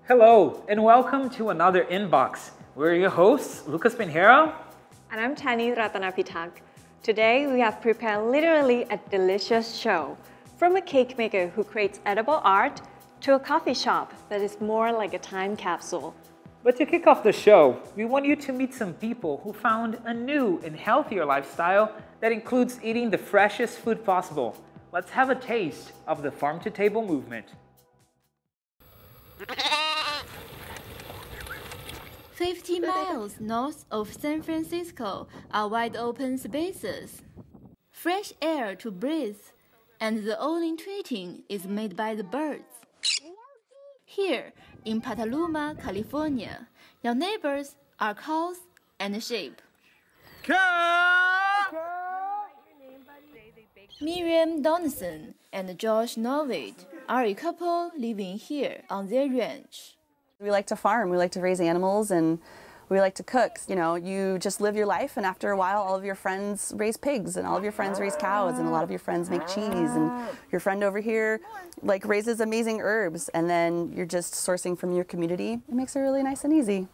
Hello, and welcome to another Inbox. We're your hosts, Lucas Pinheiro. And I'm Tani Ratanapitak. Today, we have prepared literally a delicious show. From a cake maker who creates edible art to a coffee shop that is more like a time capsule. But to kick off the show, we want you to meet some people who found a new and healthier lifestyle that includes eating the freshest food possible. Let's have a taste of the Farm2Table movement. 50 miles north of San Francisco are wide-open spaces, fresh air to breathe, and the only tweeting is made by the birds. Here in Petaluma, California, your neighbors are cows and sheep. Miriam Donaldson and Josh Novid are a couple living here on their ranch. We like to farm, we like to raise animals, and we like to cook. You know, you just live your life, and after a while all of your friends raise pigs, and all of your friends raise cows, and a lot of your friends make cheese, and your friend over here like raises amazing herbs, and then you're just sourcing from your community. It makes it really nice and easy.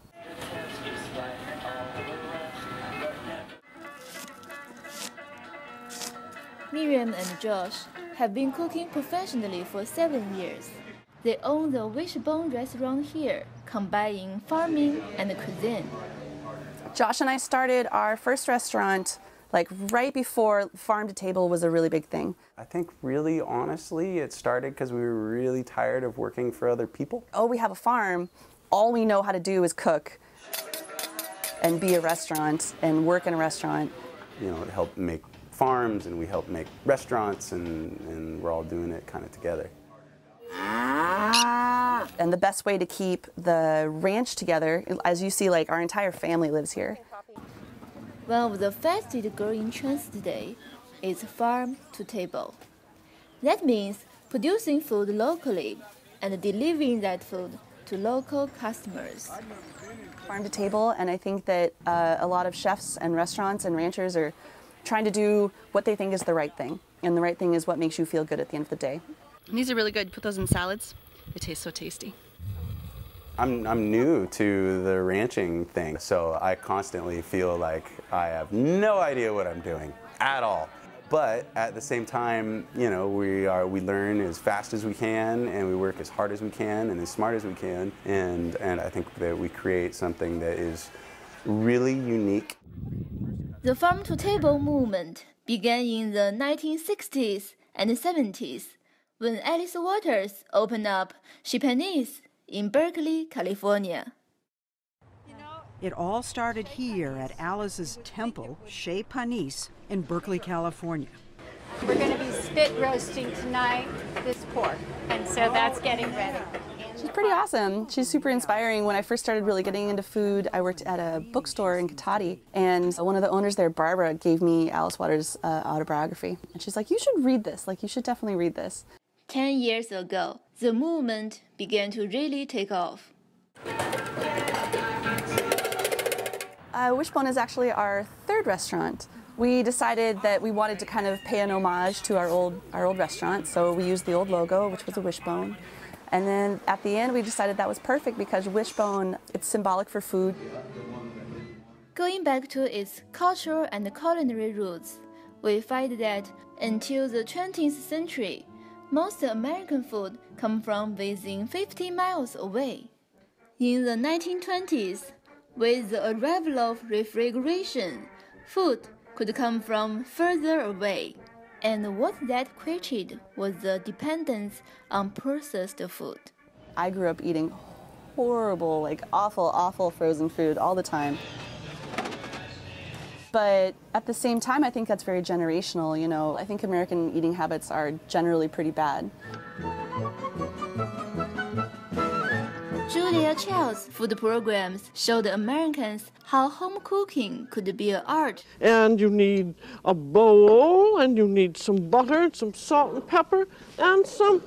Miriam and Josh have been cooking professionally for 7 years. They own the Wishbone restaurant here, combining farming and cuisine. Josh and I started our first restaurant like right before Farm2Table was a really big thing. I think really honestly it started because we were really tired of working for other people. Oh, we have a farm. All we know how to do is cook and be a restaurant and work in a restaurant. You know, help make farms and we help make restaurants, and we're all doing it kind of together. And the best way to keep the ranch together, as you see, like our entire family lives here. One of the fastest growing trends today is farm-to-table. That means producing food locally and delivering that food to local customers. Farm2Table, and I think that a lot of chefs and restaurants and ranchers are trying to do what they think is the right thing. And the right thing is what makes you feel good at the end of the day. These are really good. Put those in salads. They taste so tasty. I'm new to the ranching thing, so I constantly feel like I have no idea what I'm doing at all. But at the same time, you know, we learn as fast as we can, and we work as hard as we can and as smart as we can, and I think that we create something that is really unique. The farm-to-table movement began in the 1960s and 70s when Alice Waters opened up Chez Panisse in Berkeley, California. It all started here at Alice's temple, Chez Panisse, in Berkeley, California. We're going to be spit roasting tonight this pork, and so that's getting ready. She's pretty awesome. She's super inspiring. When I first started really getting into food, I worked at a bookstore in Cotati, and one of the owners there, Barbara, gave me Alice Waters' autobiography. And she's like, you should read this. Like, you should definitely read this. 10 years ago, the movement began to really take off. Wishbone is actually our third restaurant. We decided that we wanted to kind of pay an homage to our old restaurant, so we used the old logo, which was a wishbone. And then at the end, we decided that was perfect because wishbone, it's symbolic for food. Going back to its cultural and culinary roots, we find that until the 20th century, most American food come from within 50 miles away. In the 1920s, with the arrival of refrigeration, food could come from further away. And what that created was the dependence on processed food. I grew up eating horrible, like awful frozen food all the time. But at the same time, I think that's very generational, you know. I think American eating habits are generally pretty bad. Julia Child's food programs showed Americans how home cooking could be an art. And you need a bowl, and you need some butter, some salt and pepper, and some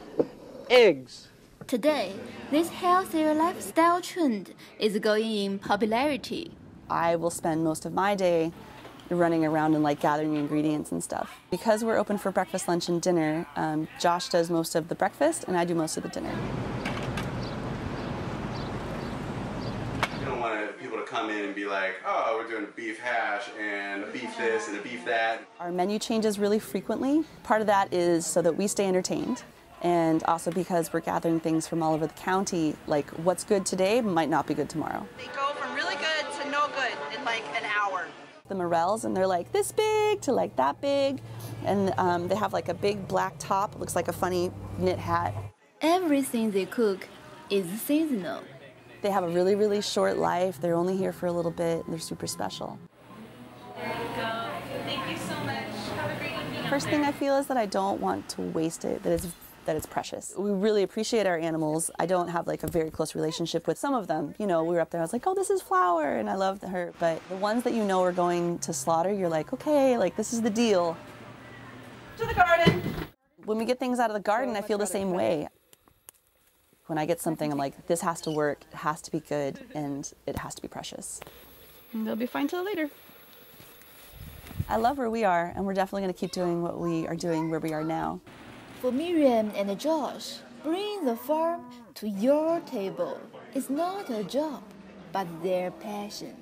eggs. Today, this healthier lifestyle trend is going in popularity. I will spend most of my day running around and like gathering ingredients and stuff. Because we're open for breakfast, lunch, and dinner, Josh does most of the breakfast and I do most of the dinner. You don't want people to come in and be like, oh, we're doing beef hash and a beef this and a beef that. Our menu changes really frequently. Part of that is so that we stay entertained, and also because we're gathering things from all over the county, like what's good today might not be good tomorrow. They go from really good to no good in like an hour. The morels, and they're like this big to like that big, and they have like a big black top, looks like a funny knit hat. Everything they cook is seasonal. They have a really, really short life. They're only here for a little bit, and they're super special. There you go. Thank you so much. Have a great evening. First thing I feel is that I don't want to waste it, that it's precious. We really appreciate our animals. I don't have like a very close relationship with some of them. You know, we were up there, I was like, oh, this is Flower, and I loved her. But the ones that you know are going to slaughter, you're like, okay, like this is the deal. To the garden. When we get things out of the garden, I feel the same way. When I get something, I'm like, this has to work, it has to be good, and it has to be precious. And they'll be fine till later. I love where we are, and we're definitely going to keep doing what we are doing where we are now. For Miriam and Josh, bringing the farm to your table is not a job, but their passion.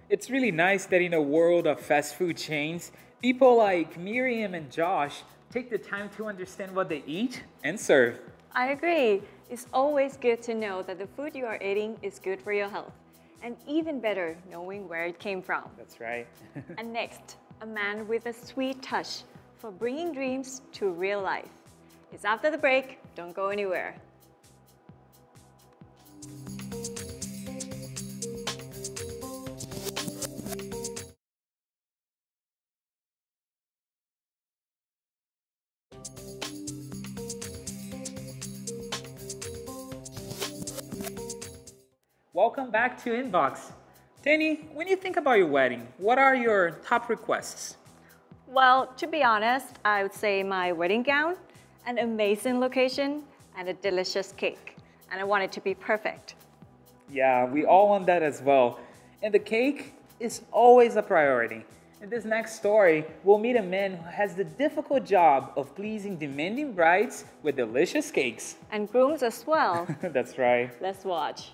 It's really nice that in a world of fast food chains, people like Miriam and Josh take the time to understand what they eat and serve. I agree. It's always good to know that the food you are eating is good for your health. And even better, knowing where it came from. That's right. And next, a man with a sweet touch for bringing dreams to real life. It's after the break. Don't go anywhere. Welcome back to Inbox. Danny, when you think about your wedding, what are your top requests? Well, to be honest, I would say my wedding gown, an amazing location, and a delicious cake. And I want it to be perfect. Yeah, we all want that as well. And the cake is always a priority. In this next story, we'll meet a man who has the difficult job of pleasing demanding brides with delicious cakes. And grooms as well. That's right. Let's watch.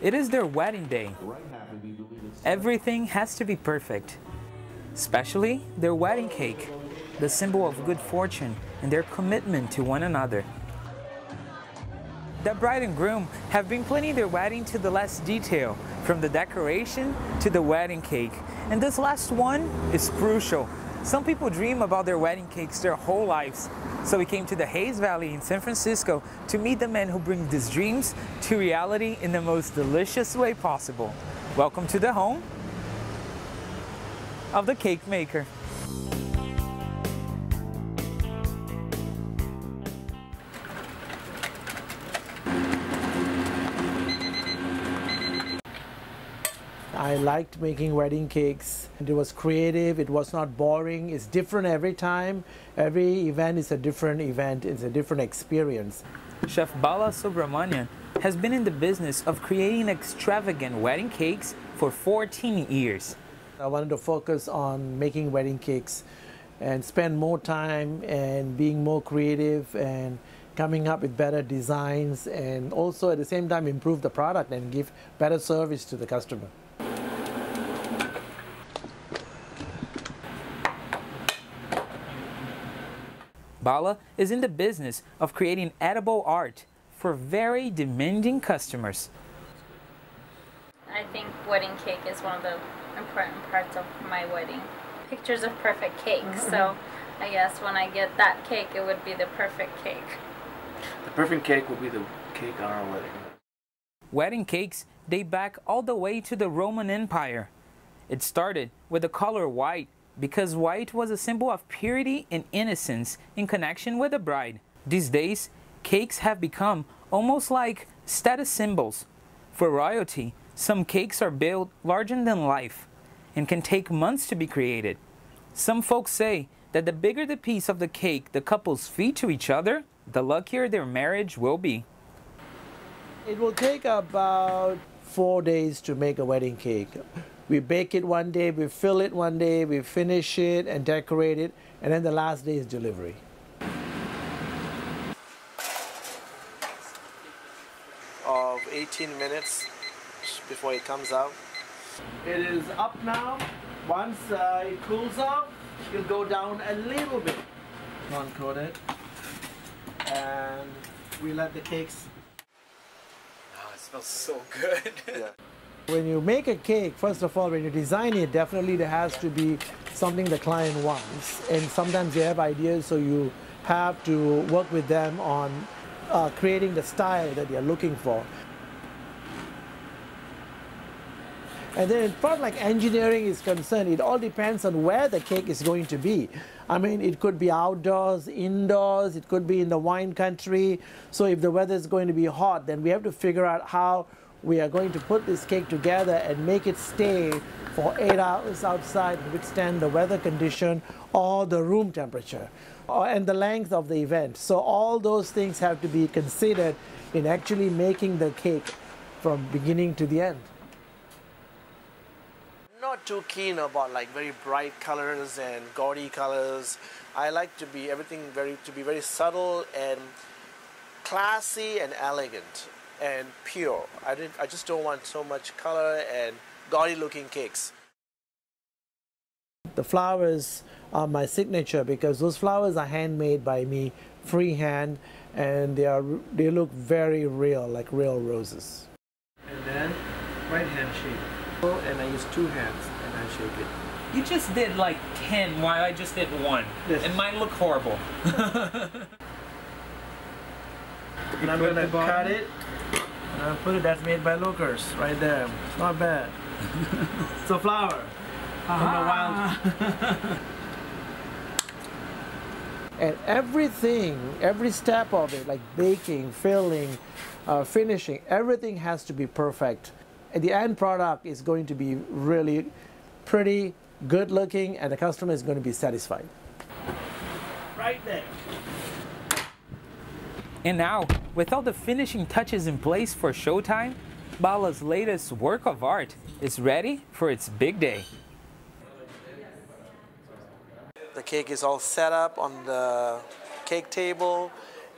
It is their wedding day. Everything has to be perfect, especially their wedding cake, the symbol of good fortune and their commitment to one another. The bride and groom have been planning their wedding to the last detail, from the decoration to the wedding cake. And this last one is crucial. Some people dream about their wedding cakes their whole lives. So we came to the Hayes Valley in San Francisco to meet the men who bring these dreams to reality in the most delicious way possible. Welcome to the home of the cake maker. I liked making wedding cakes. It was creative, it was not boring, it's different every time. Every event is a different event, it's a different experience. Chef Bala Subramanian has been in the business of creating extravagant wedding cakes for 14 years. I wanted to focus on making wedding cakes and spend more time and being more creative and coming up with better designs, and also at the same time improve the product and give better service to the customer. Bala is in the business of creating edible art for very demanding customers. I think wedding cake is one of the important parts of my wedding. Pictures of perfect cake, so I guess when I get that cake, it would be the perfect cake. The perfect cake would be the cake on our wedding. Wedding cakes date back all the way to the Roman Empire. It started with the color white, because white was a symbol of purity and innocence in connection with the bride. These days, cakes have become almost like status symbols. For royalty, some cakes are built larger than life and can take months to be created. Some folks say that the bigger the piece of the cake the couples feed to each other, the luckier their marriage will be. It will take about 4 days to make a wedding cake. We bake it one day, we fill it one day, we finish it and decorate it, and then the last day is delivery. Of 18 minutes before it comes out. It is up now. Once it cools off, it'll go down a little bit. Non-coat it. And we let the cakes. Oh, it smells so good. Yeah. When you make a cake, first of all, when you design it, definitely there has to be something the client wants. And sometimes they have ideas, so you have to work with them on creating the style that they're looking for. And then as far as like engineering is concerned, it all depends on where the cake is going to be. I mean, it could be outdoors, indoors, it could be in the wine country. So if the weather is going to be hot, then we have to figure out how we are going to put this cake together and make it stay for 8 hours outside and withstand the weather condition or the room temperature and the length of the event. So all those things have to be considered in actually making the cake from beginning to the end. Not too keen about like very bright colors and gaudy colors. I like to be very subtle and classy and elegant and pure. I just don't want so much color and gaudy looking cakes. The flowers are my signature because those flowers are handmade by me freehand, and they look very real, like real roses. And then right hand shape. And I use 2 hands and I shake it. You just did like 10 while I just did 1. Yes. And mine look horrible. And I'm going to cut it. And I'll put it, that's made by Locers, right there. It's not bad. It's a flower from the wild. And everything, every step of it, like baking, filling, finishing, everything has to be perfect. And the end product is going to be really pretty, good looking, and the customer is going to be satisfied. Right there. And now, with all the finishing touches in place for showtime, Bala's latest work of art is ready for its big day. The cake is all set up on the cake table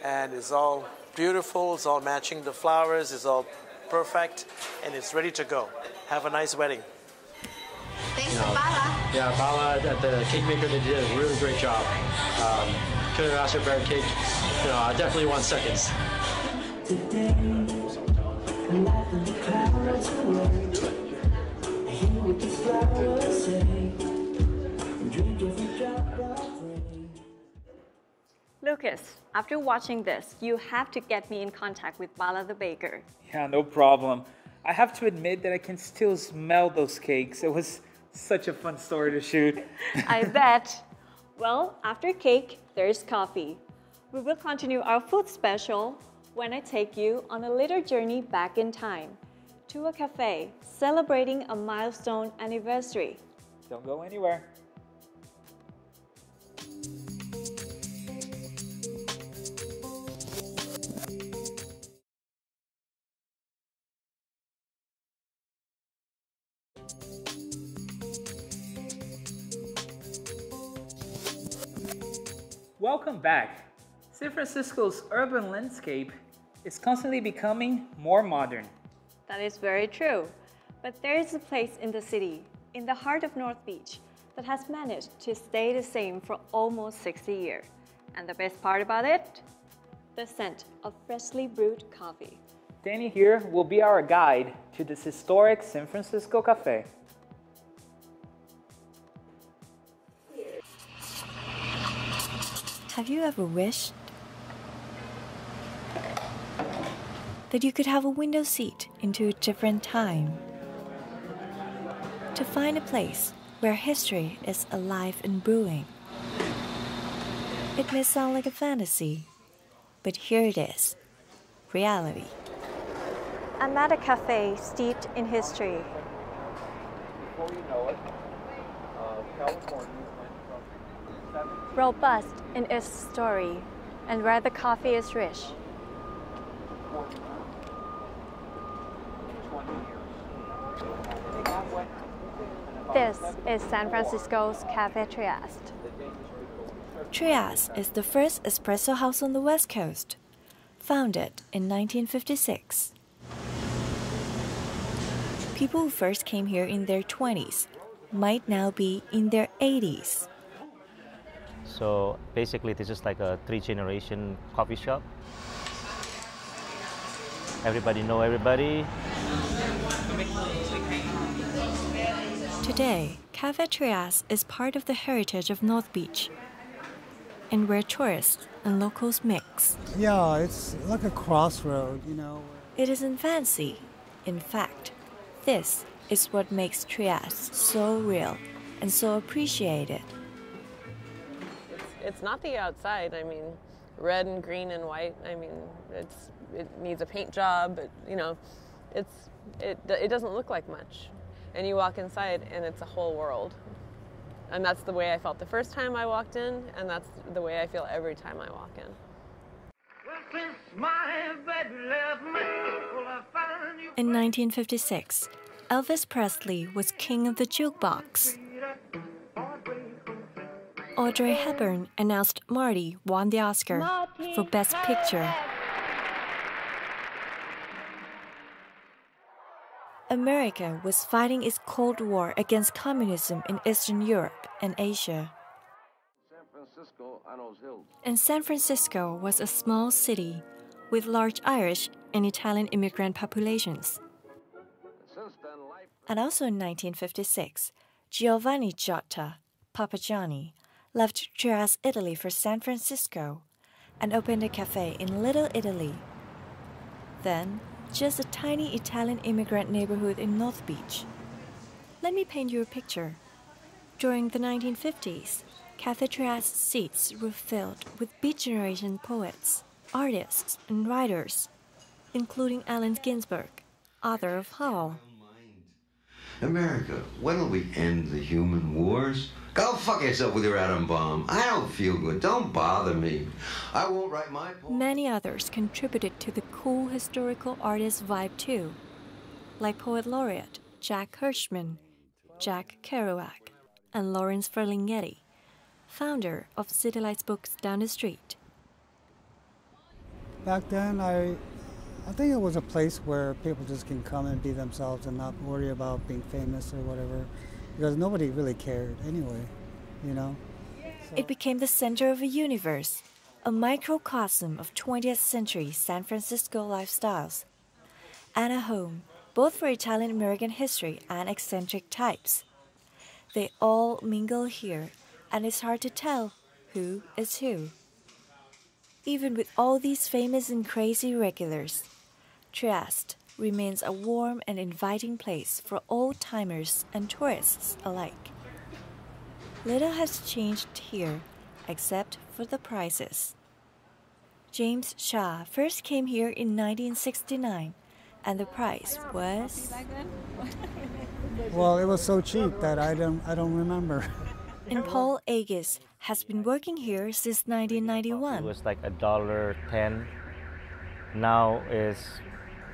and it's all beautiful, it's all matching the flowers, it's all perfect, and it's ready to go. Have a nice wedding. Thanks to Bala. Yeah, Bala at the cake maker, they did a really great job. Couldn't have asked for a better cake. I definitely want seconds. Lucas, after watching this, you have to get me in contact with Bala the baker. Yeah, no problem. I have to admit that I can still smell those cakes. It was such a fun story to shoot. I bet. Well, after cake, there's coffee. We will continue our food special when I take you on a little journey back in time to a cafe celebrating a milestone anniversary. Don't go anywhere. Welcome back. San Francisco's urban landscape is constantly becoming more modern. That is very true. But there is a place in the city, in the heart of North Beach, that has managed to stay the same for almost 60 years. And the best part about it? The scent of freshly brewed coffee. Danny here will be our guide to this historic San Francisco cafe. Have you ever wished that you could have a window seat into a different time? To find a place where history is alive and brewing. It may sound like a fantasy, but here it is, reality. I'm at a cafe steeped in history. Before you know it, California went from Robust in its story, and where the coffee is rich. This is San Francisco's Cafe Trieste. Trieste is the first espresso house on the West Coast, founded in 1956. People who first came here in their 20s might now be in their 80s. So basically this is like a 3-generation coffee shop. Everybody know everybody. Today, Cafe Trieste is part of the heritage of North Beach, and where tourists and locals mix. Yeah, it's like a crossroad, you know. It isn't fancy. In fact, this is what makes Trieste so real and so appreciated. It's not the outside. I mean, red and green and white. I mean, it needs a paint job. But, you know, it doesn't look like much. And you walk inside, and it's a whole world. And that's the way I felt the first time I walked in, and that's the way I feel every time I walk in. In 1956, Elvis Presley was king of the jukebox. Audrey Hepburn announced Marty won the Oscar for Best Picture. America was fighting its Cold War against communism in Eastern Europe and Asia. And San Francisco was a small city with large Irish and Italian immigrant populations. And also in 1956, Giovanni Giotta, Papa Johnny, left Trieste, Italy for San Francisco and opened a cafe in Little Italy. Then, just a tiny Italian immigrant neighborhood in North Beach. Let me paint you a picture. During the 1950s, Cafe Trieste's seats were filled with Beat Generation poets, artists, and writers, including Allen Ginsberg, author of Howl. America, when'll we end the human wars? Go fuck yourself with your atom bomb. I don't feel good. Don't bother me. I won't write my poem. Many others contributed to the cool historical artist vibe too, like poet laureate Jack Hirschman, Jack Kerouac, and Lawrence Ferlinghetti, founder of City Lights Books down the street. Back then, I think it was a place where people just can come and be themselves and not worry about being famous or whatever, because nobody really cared anyway, you know? So. It became the center of a universe, a microcosm of 20th century San Francisco lifestyles, and a home both for Italian-American history and eccentric types. They all mingle here, and it's hard to tell who is who. Even with all these famous and crazy regulars, Trieste remains a warm and inviting place for old-timers and tourists alike. Little has changed here, except for the prices. James Shaw first came here in 1969, and the price was... Well, it was so cheap that I don't remember. And Paul Aegis has been working here since 1991. It was like $1.10. Now is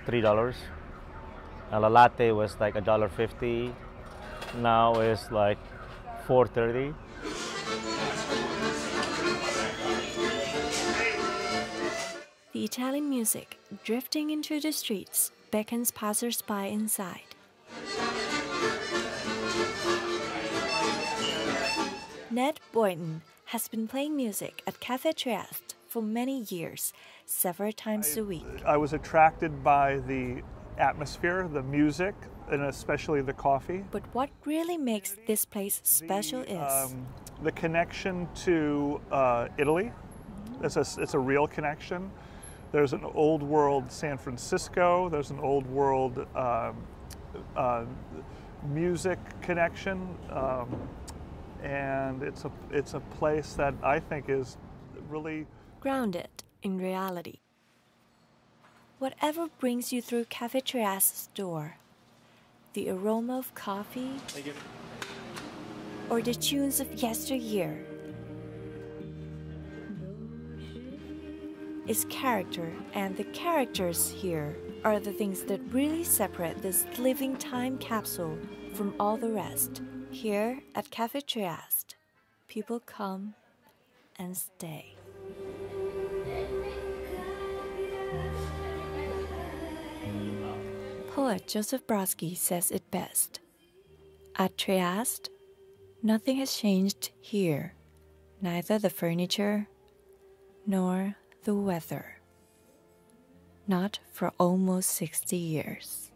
$3. And a latte was like $1.50. Now is like $4.30. The Italian music drifting into the streets beckons passers-by inside. Ned Boynton has been playing music at Cafe Trieste for many years, several times a week. I was attracted by the atmosphere, the music, and especially the coffee. But what really makes this place special is... the connection to Italy. It's a real connection. There's an old world San Francisco. There's an old world music connection, and it's a place that I think is really grounded in reality. Whatever brings you through Cafe Trieste's door, the aroma of coffee, or the tunes of yesteryear, is character, and the characters here are the things that really separate this living time capsule from all the rest. Here at Cafe Trieste, people come and stay. Poet Joseph Brodsky says it best. At Trieste, nothing has changed here, neither the furniture nor the weather. Not for almost 60 years.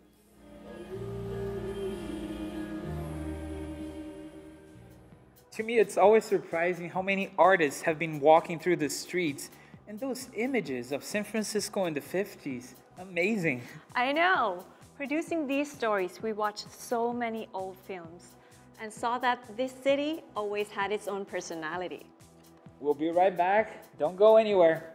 To me, it's always surprising how many artists have been walking through the streets, and those images of San Francisco in the 50s, amazing. I know. Producing these stories, we watched so many old films and saw that this city always had its own personality. We'll be right back. Don't go anywhere.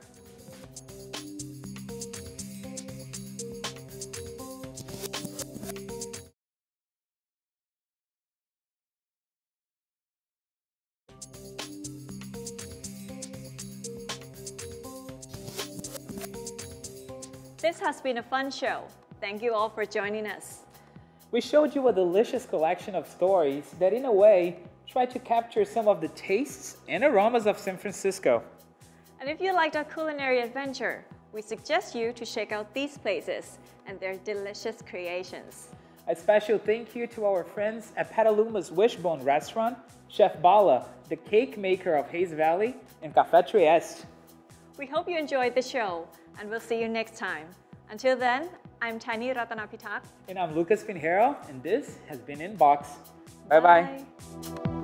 This has been a fun show. Thank you all for joining us. We showed you a delicious collection of stories that, in a way, try to capture some of the tastes and aromas of San Francisco. And if you liked our culinary adventure, we suggest you to check out these places and their delicious creations. A special thank you to our friends at Petaluma's Wishbone Restaurant, Chef Bala, the cake maker of Hayes Valley, and Café Trieste. We hope you enjoyed the show, and we'll see you next time. Until then, I'm Tani Ratanapitak. And I'm Lucas Pinheiro, and this has been Inbox. Bye-bye.